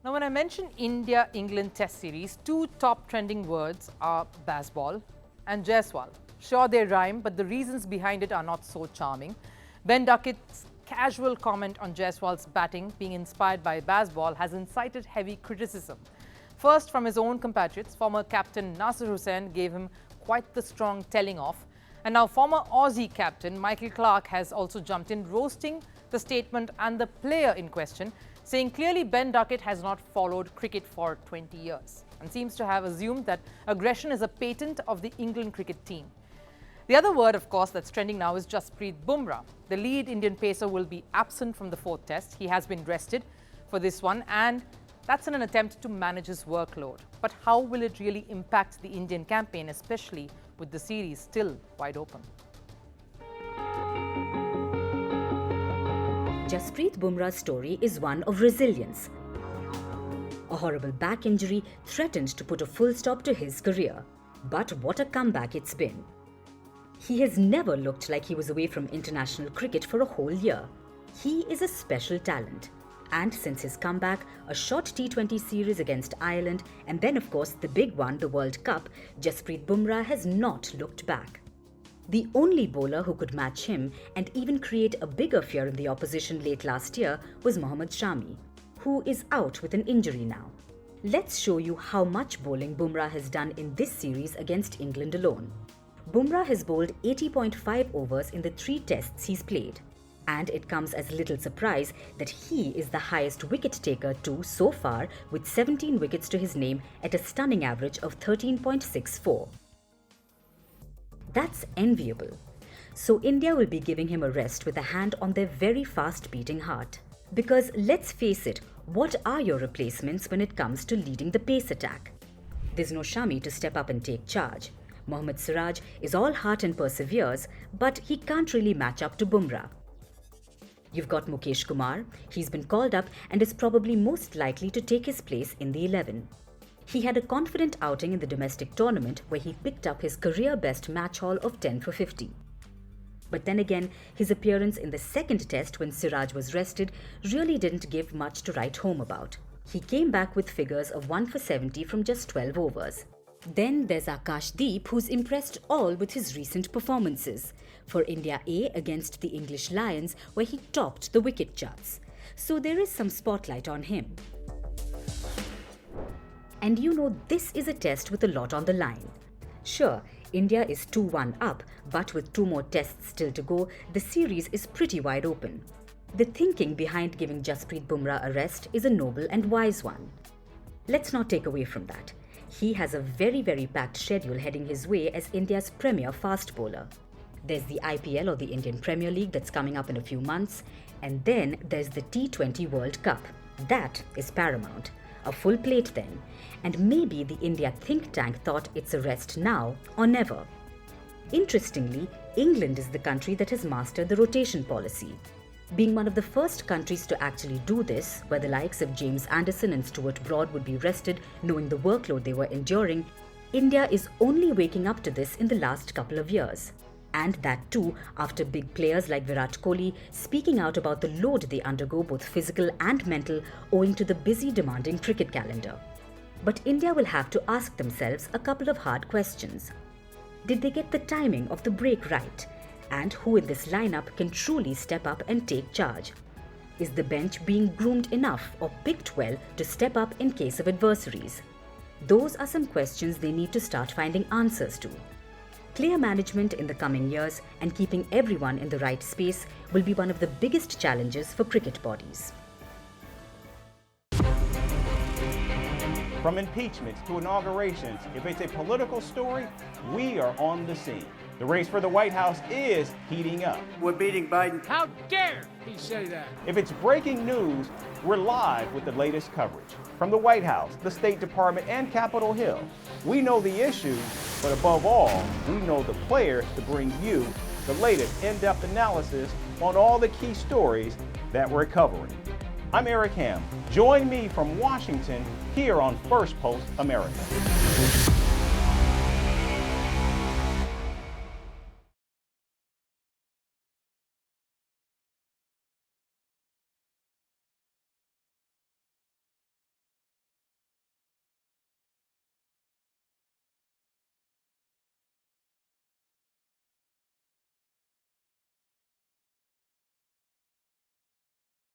Now, when I mention India-England Test Series, two top trending words are baseball and Jaiswal. Sure, they rhyme, but the reasons behind it are not so charming. Ben Duckett's casual comment on Jaiswal's batting being inspired by baseball has incited heavy criticism. First, from his own compatriots, former captain Nasir Hussain gave him quite the strong telling off. And now former Aussie captain Michael Clarke has also jumped in, roasting the statement and the player in question, saying clearly Ben Duckett has not followed cricket for 20 years and seems to have assumed that aggression is a patent of the England cricket team. The other word, of course, that's trending now is Jasprit Bumrah. The lead Indian pacer will be absent from the fourth test. He has been rested for this one, and that's in an attempt to manage his workload. But how will it really impact the Indian campaign, especially with the series still wide open? Jasprit Bumrah's story is one of resilience. A horrible back injury threatened to put a full stop to his career. But what a comeback it's been. He has never looked like he was away from international cricket for a whole year. He is a special talent. And since his comeback, a short T20 series against Ireland, and then of course the big one, the World Cup, Jasprit Bumrah has not looked back. The only bowler who could match him and even create a bigger fear in the opposition late last year was Mohammad Shami, who is out with an injury now. Let's show you how much bowling Bumrah has done in this series against England alone. Bumrah has bowled 80.5 overs in the 3 tests he's played. And it comes as little surprise that he is the highest wicket taker too so far, with 17 wickets to his name at a stunning average of 13.64. That's enviable. So India will be giving him a rest with a hand on their very fast beating heart. Because let's face it, what are your replacements when it comes to leading the pace attack? There's no Shami to step up and take charge. Mohammad Siraj is all heart and perseveres, but he can't really match up to Bumrah. You've got Mukesh Kumar. He's been called up and is probably most likely to take his place in the 11. He had a confident outing in the domestic tournament where he picked up his career-best match haul of 10 for 50. But then again, his appearance in the second test when Siraj was rested really didn't give much to write home about. He came back with figures of 1 for 70 from just 12 overs. Then there's Akashdeep, who's impressed all with his recent performances. For India A against the English Lions, where he topped the wicket charts. So there is some spotlight on him. And you know, this is a test with a lot on the line. Sure, India is 2-1 up, but with 2 more tests still to go, the series is pretty wide open. The thinking behind giving Jasprit Bumrah a rest is a noble and wise one. Let's not take away from that. He has a very, very packed schedule heading his way as India's premier fast bowler. There's the IPL or the Indian Premier League that's coming up in a few months, and then there's the T20 World Cup. That is paramount. A full plate then. And maybe the India think tank thought it's a rest now or never. Interestingly, England is the country that has mastered the rotation policy. Being one of the first countries to actually do this, where the likes of James Anderson and Stuart Broad would be rested knowing the workload they were enduring, India is only waking up to this in the last couple of years. And that too after big players like Virat Kohli speaking out about the load they undergo, both physical and mental, owing to the busy, demanding cricket calendar. But India will have to ask themselves a couple of hard questions. Did they get the timing of the break right? And who in this lineup can truly step up and take charge? Is the bench being groomed enough or picked well to step up in case of adversaries? Those are some questions they need to start finding answers to. Clear management in the coming years and keeping everyone in the right space will be one of the biggest challenges for cricket bodies. From impeachments to inaugurations, if it's a political story, we are on the scene. The race for the White House is heating up. We're beating Biden. How dare he say that? If it's breaking news, we're live with the latest coverage. From the White House, the State Department, and Capitol Hill, we know the issues, but above all, we know the players to bring you the latest in-depth analysis on all the key stories that we're covering. I'm Eric Ham. Join me from Washington here on Firstpost America.